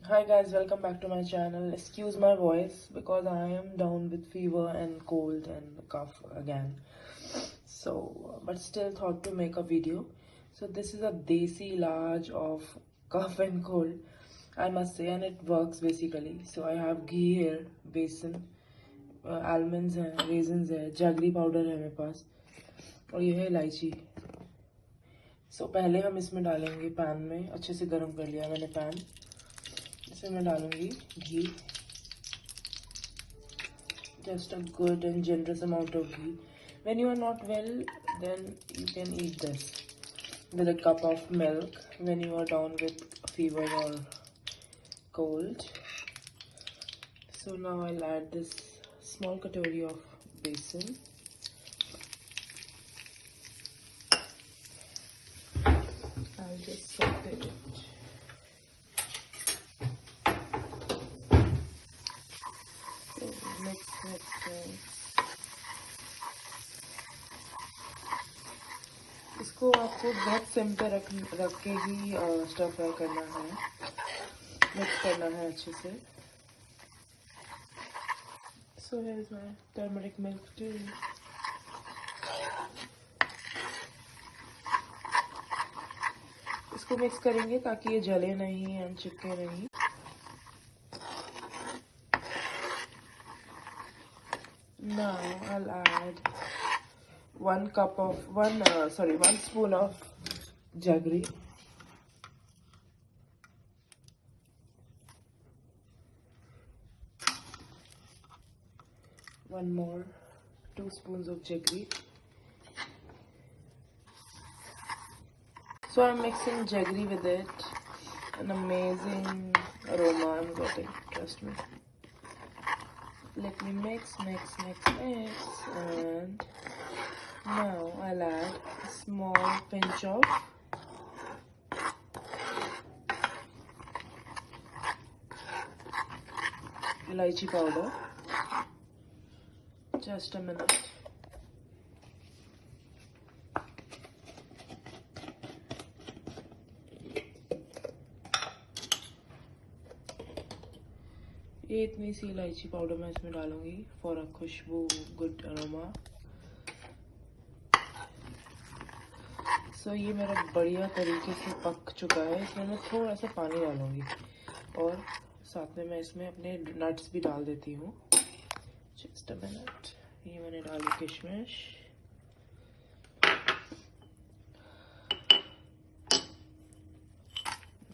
Hi guys, welcome back to my channel. Excuse my voice because I am down with fever and cold and cough again. So, but still thought to make a video. So this is a desi large of cough and cold, I must say, and it works basically. So I have ghee here, besan, almonds है, raisins है, jaggery powder है मेरे पास, और ये है इलायची. So पहले हम इसमें डालेंगे पैन में, अच्छे से गर्म कर लिया मैंने पैन. इसमें मैं डालूंगी घी, just a good and generous amount of ghee. When you are not well, then you can eat this with a cup of milk when you are down with fever or cold. So now I'll add this small katori of besan. I'll just saute it. Mix it. इसको आपको बहुत SIM पे रख के ही stir fry करना है, mix करना है अच्छे से. So here is my turmeric milk too. इसको मिक्स करेंगे ताकि ये जले नहीं एंड चिपके नहीं. Now I'll add one spoon of jaggery. One more, 2 spoons of jaggery. So I'm mixing jaggery with it. An amazing aroma I'm getting, trust me. Let me mix, and now I'll add a small pinch of elaichi powder. Just a minute. ये इतनी सी इलायची powder मैं इसमें डालूंगी for a खुशबू, good aroma. So ये मेरा बढ़िया तरीके से पक चुका है. इसमें मैं थोड़ा सा पानी डालूंगी और साथ में मैं इसमें अपने नट्स भी डाल देती हूँ. Just a minute. ये मैंने डाली किशमिश,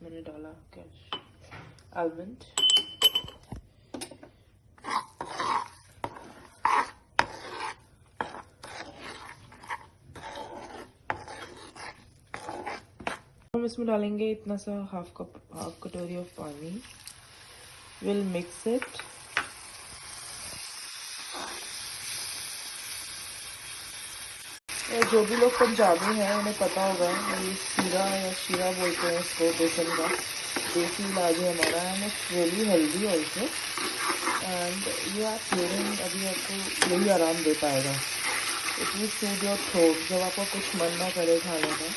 मैंने डाला आलमंड, हम इसमें डालेंगे इतना सा हाफ कटोरी ऑफ पानी. Will mix it. जो भी लोग पंजाबी हैं उन्हें पता होगा, ये शीरा या शीरा बोलते हैं इसको, बेसन का देसी इलाज है हमारा, and it's really healthy also. And ये आप हीयरिंग अभी आपको यही आराम दे पाएगा. It will suit your throat जब आपको कुछ मन ना करे खाने का.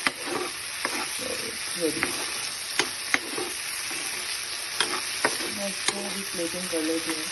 रेडी. मैं इसको भी प्लेटिंग कर लेती हूँ.